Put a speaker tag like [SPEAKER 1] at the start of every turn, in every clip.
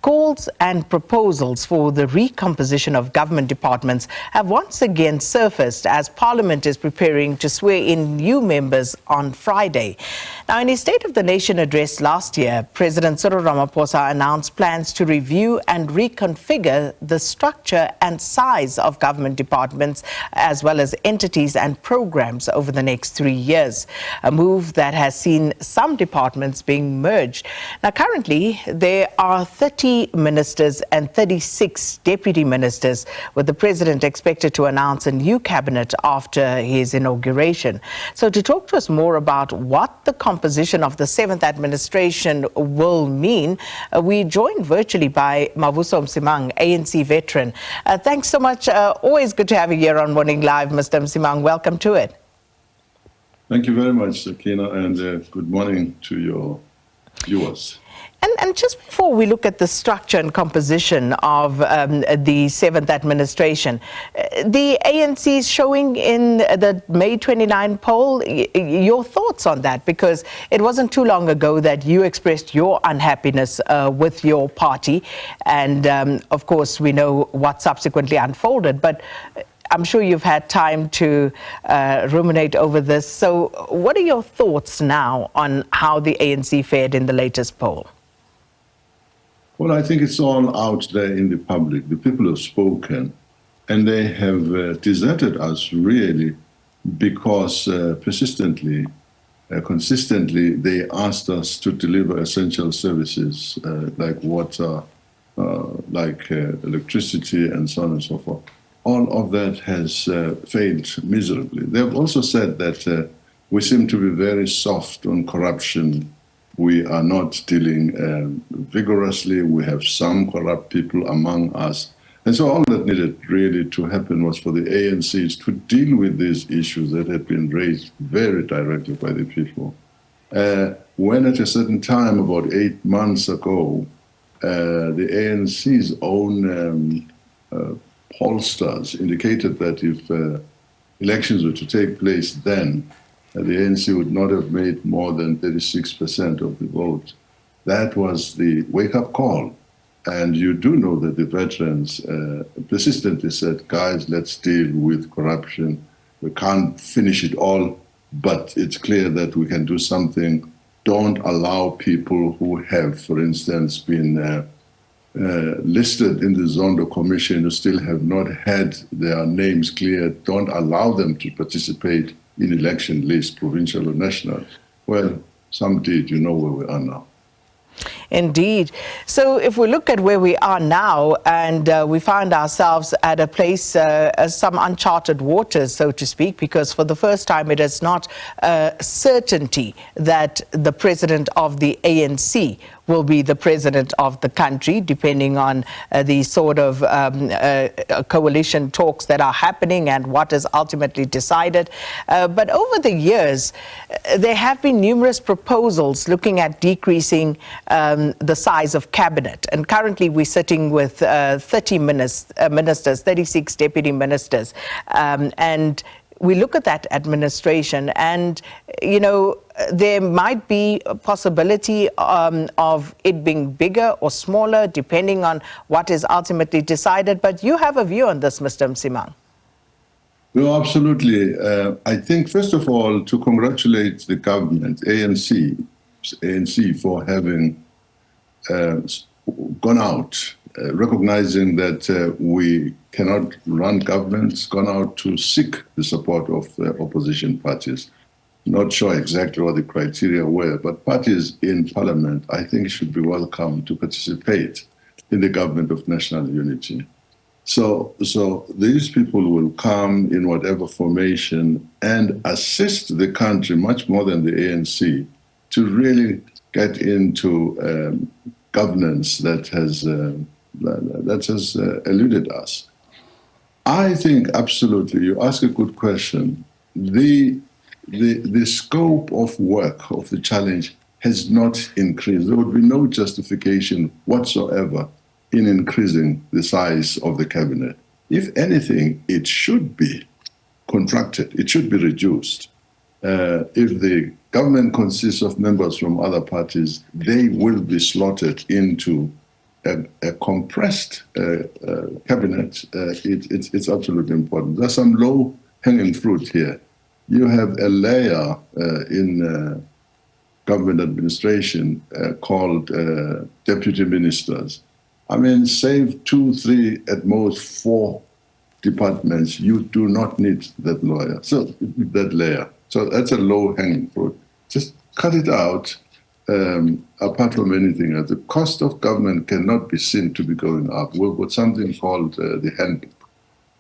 [SPEAKER 1] Calls and proposals for the recomposition of government departments have once again surfaced as Parliament is preparing to swear in new members on Friday. Now, in his State of the Nation address last year, President Cyril Ramaphosa announced plans to review and reconfigure the structure and size of government departments, as well as entities and programs over the next 3 years, a move that has seen some departments being merged. Now, currently, there are 30 ministers and 36 deputy ministers, with the president expected to announce a new cabinet after his inauguration. So to talk to us more about what the composition of the 7th administration will mean, we joined virtually by Mavuso Msimang, ANC veteran. Thanks so much. Always good to have you here on Morning Live, Mr. Msimang. Welcome to it.
[SPEAKER 2] Thank you very much, Sakina, and good morning to your viewers.
[SPEAKER 1] And just before we look at the structure and composition of the 7th administration, the ANC is showing in the May 29 poll. Your thoughts on that? Because it wasn't too long ago that you expressed your unhappiness with your party. And of course, we know what subsequently unfolded. But I'm sure you've had time to ruminate over this. So what are your thoughts now on how the ANC fared in the latest poll?
[SPEAKER 2] Well, I think it's all out there in the public. The people have spoken, and they have deserted us really because persistently, consistently, they asked us to deliver essential services like water, like electricity, and so on and so forth. All of that has failed miserably. They've also said that we seem to be very soft on corruption. We are not dealing vigorously. We have some corrupt people among us. And so all that needed really to happen was for the ANC to deal with these issues that had been raised very directly by the people. When at a certain time, about 8 months ago, the ANC's own pollsters indicated that if elections were to take place then, the ANC would not have made more than 36% of the vote. That was the wake-up call. And you do know that the veterans persistently said, guys, let's deal with corruption. We can't finish it all, but it's clear that we can do something. Don't allow people who have, for instance, been listed in the Zondo Commission who still have not had their names cleared. Don't allow them to participate in election lists, provincial or national. Well, some did. You know where we are now.
[SPEAKER 1] Indeed. So if we look at where we are now, and we find ourselves at a place, some uncharted waters, so to speak, because for the first time it is not certainty that the president of the ANC will be the president of the country, depending on the sort of coalition talks that are happening and what is ultimately decided. But over the years, there have been numerous proposals looking at decreasing the size of cabinet. And currently we're sitting with 30 ministers, 36 deputy ministers. And we look at that administration and, you know, there might be a possibility of it being bigger or smaller, depending on what is ultimately decided. But you have a view on this, Mr. Msimang.
[SPEAKER 2] No, absolutely. I think, first of all, to congratulate the government, ANC for having gone out, recognizing that we cannot run governments, gone out to seek the support of opposition parties. Not sure exactly what the criteria were, but parties in parliament, I think, should be welcome to participate in the government of national unity. So these people will come in whatever formation and assist the country much more than the ANC to really get into governance that has eluded us. I think absolutely, you ask a good question. The scope of work of the challenge has not increased. There would be no justification whatsoever in increasing the size of the cabinet. If anything, it should be contracted, it should be reduced. If the government consists of members from other parties, they will be slotted into a compressed cabinet, it's absolutely important. There's some low-hanging fruit here. You have a layer in government administration called deputy ministers. I mean, save 2, 3, at most 4 departments. You do not need that layer. So that layer. So that's a low-hanging fruit. Just cut it out. Apart from anything else, the cost of government cannot be seen to be going up. We've got something called the handbook.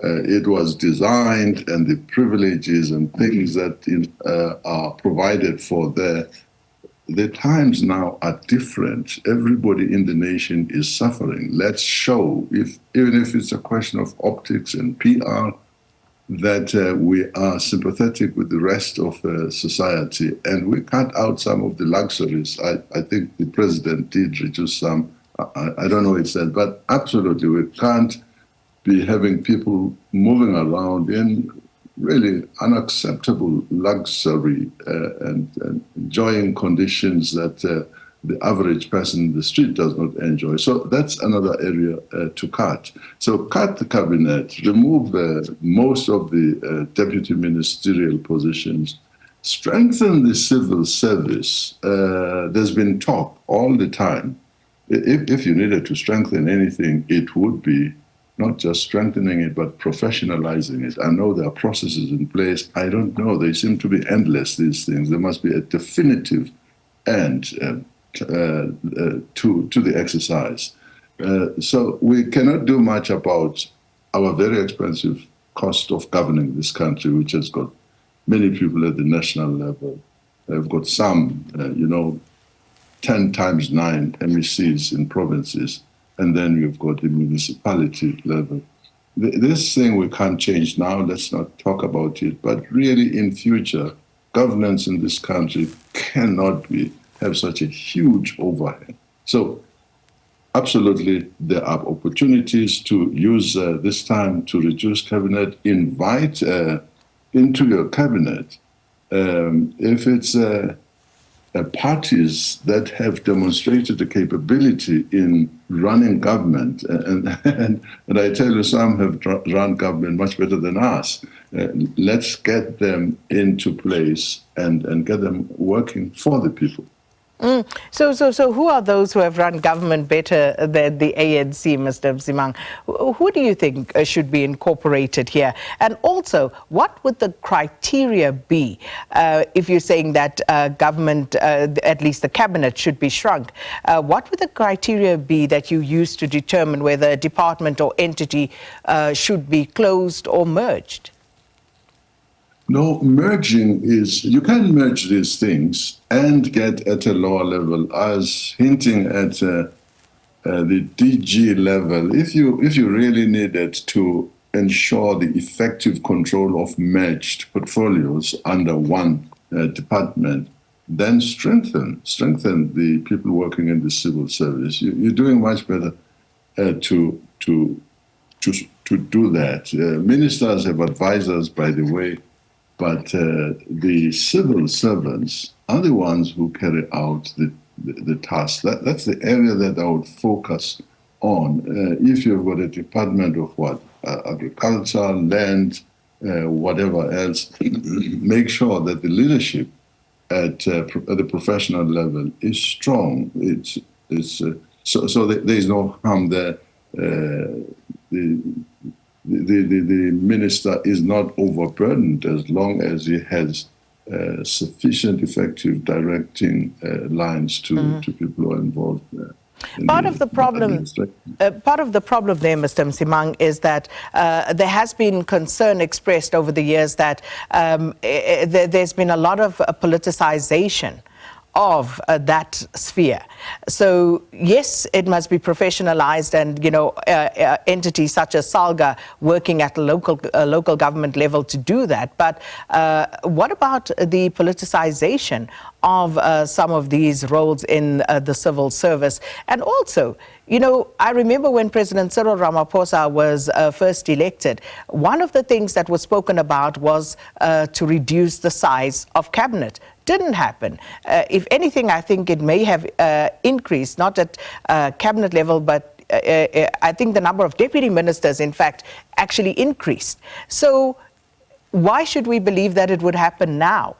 [SPEAKER 2] It was designed, and the privileges and things that are provided for there. The times now are different. Everybody in the nation is suffering. Let's show, even if it's a question of optics and PR, that we are sympathetic with the rest of society, and we cut out some of the luxuries. I think the president did reduce some. I don't know what it said, but absolutely, we can't be having people moving around in really unacceptable luxury and enjoying conditions that the average person in the street does not enjoy. So that's another area to cut. So cut the cabinet, remove most of the deputy ministerial positions, strengthen the civil service. There's been talk all the time. If you needed to strengthen anything, it would be not just strengthening it, but professionalizing it. I know there are processes in place. I don't know. They seem to be endless, these things. There must be a definitive end to the exercise. So we cannot do much about our very expensive cost of governing this country, which has got many people at the national level. They've got some, 10 times 9 MECs in provinces. And then you've got the municipality level. This thing we can't change now, let's not talk about it, but really in future, governance in this country cannot have such a huge overhead. So absolutely, there are opportunities to use this time to reduce cabinet, invite into your cabinet, if it's parties that have demonstrated the capability in running government, and I tell you, some have run government much better than us. Let's get them into place and get them working for the people.
[SPEAKER 1] So who are those who have run government better than the ANC, Mr. Msimang? Who do you think should be incorporated here? And also, what would the criteria be if you're saying that government, at least the cabinet, should be shrunk? What would the criteria be that you use to determine whether a department or entity should be closed or merged?
[SPEAKER 2] No, merging is, you can merge these things and get at a lower level, as hinting at the DG level. If you really needed to ensure the effective control of merged portfolios under one department, then strengthen the people working in the civil service. You're doing much better to do that. Ministers have advisors, by the way, but the civil servants are the ones who carry out the task. That's the area that I would focus on. If you've got a department of agriculture, land, whatever else, make sure that the leadership at the professional level is strong. So there is no harm there. The minister is not overburdened as long as he has sufficient effective directing lines to people who are involved there.
[SPEAKER 1] Part of the problem there, Mr. Msimang, is that there has been concern expressed over the years that there's been a lot of politicization of that sphere. So yes, it must be professionalized, and entities such as SALGA working at a local government level to do that. But what about the politicization of some of these roles in the civil service? And also, I remember when President Cyril Ramaphosa was first elected, one of the things that was spoken about was to reduce the size of cabinet. Didn't happen. If anything, I think it may have increased, not at cabinet level, but I think the number of deputy ministers, in fact, actually increased. So why should we believe that it would happen now?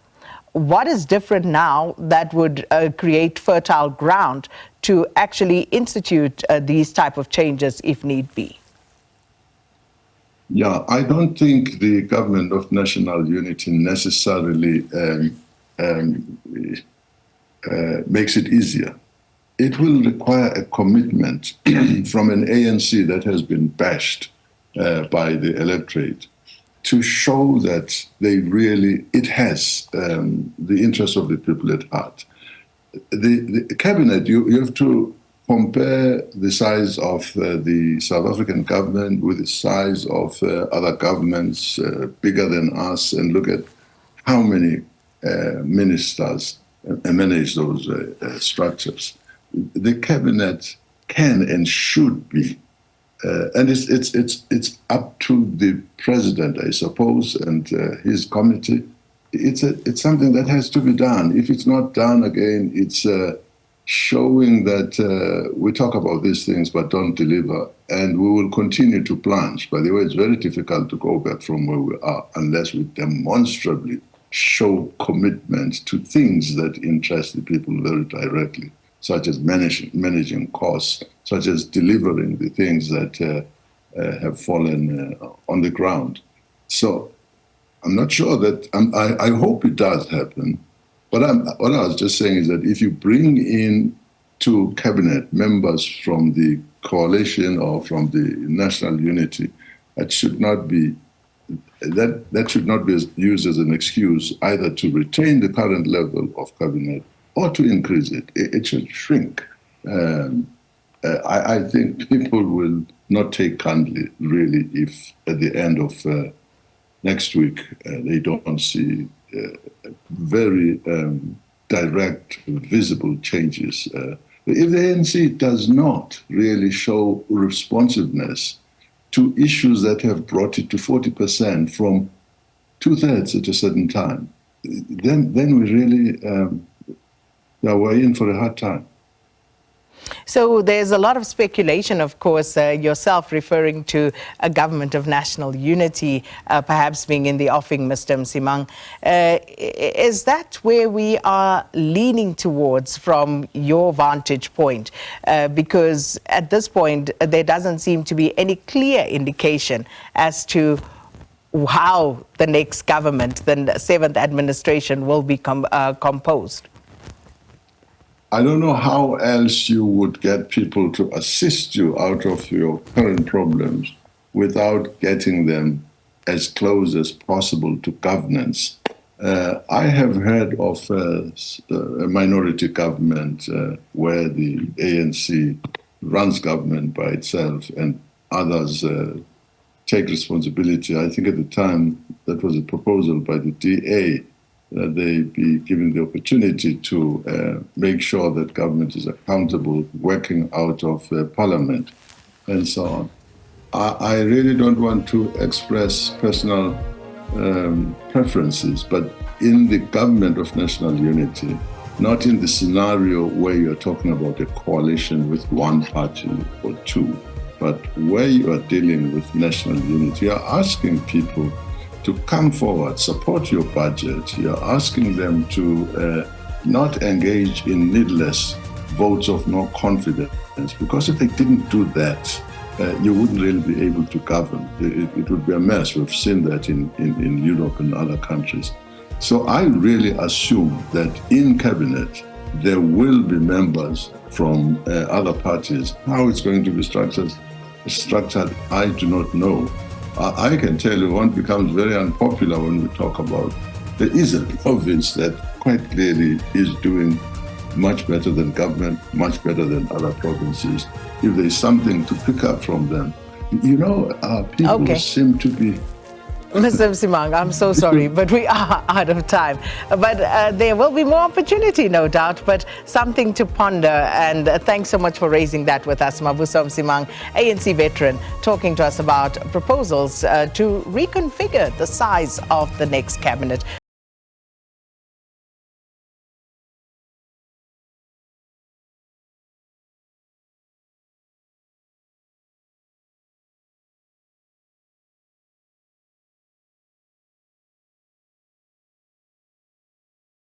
[SPEAKER 1] What is different now that would create fertile ground to actually institute these type of changes if need be?
[SPEAKER 2] Yeah, I don't think the government of national unity necessarily makes it easier. It will require a commitment from an ANC that has been bashed by the electorate to show that it has the interests of the people at heart. The cabinet, you have to compare the size of the South African government with the size of other governments bigger than us and look at how many ministers manage those structures. The cabinet can and should be, and it's up to the president, I suppose, and his committee. It's something that has to be done. If it's not done, again, it's showing that we talk about these things but don't deliver, and we will continue to plunge. By the way, it's very difficult to go back from where we are unless we demonstrably show commitment to things that interest the people very directly, such as managing costs, such as delivering the things that have fallen on the ground. So I'm not sure that, I hope it does happen, but what I was just saying is that if you bring in to cabinet members from the coalition or from the national unity, that should not be used as an excuse either to retain the current level of cabinet or to increase it. It should shrink. I think people will not take kindly, really, if at the end of next week they don't see very direct, visible changes. If the ANC does not really show responsiveness to issues that have brought it to 40% from 2/3 at a certain time, then we really we're in for a hard time.
[SPEAKER 1] So there's a lot of speculation, of course, yourself referring to a government of national unity, perhaps being in the offing, Mr. Msimang. Is that where we are leaning towards from your vantage point? Because at this point, there doesn't seem to be any clear indication as to how the next government, the seventh administration, will be composed.
[SPEAKER 2] I don't know how else you would get people to assist you out of your current problems without getting them as close as possible to governance. I have heard of a minority government where the ANC runs government by itself and others take responsibility. I think at the time that was a proposal by the DA that they be given the opportunity to make sure that government is accountable, working out of parliament, and so on. I really don't want to express personal preferences, but in the government of national unity, not in the scenario where you're talking about a coalition with one party or two, but where you are dealing with national unity, you're asking people to come forward, support your budget. You're asking them to not engage in needless votes of no confidence, because if they didn't do that, you wouldn't really be able to govern. It would be a mess. We've seen that in Europe and other countries. So I really assume that in cabinet, there will be members from other parties. How it's going to be structured, I do not know. I can tell you one becomes very unpopular when we talk about. There is a province that quite clearly is doing much better than government, much better than other provinces. If there's something to pick up from them, people seem to be.
[SPEAKER 1] Mr. Msimang, I'm so sorry, but we are out of time. But there will be more opportunity, no doubt, but something to ponder. And thanks so much for raising that with us, Mavuso Msimang, ANC veteran, talking to us about proposals to reconfigure the size of the next cabinet.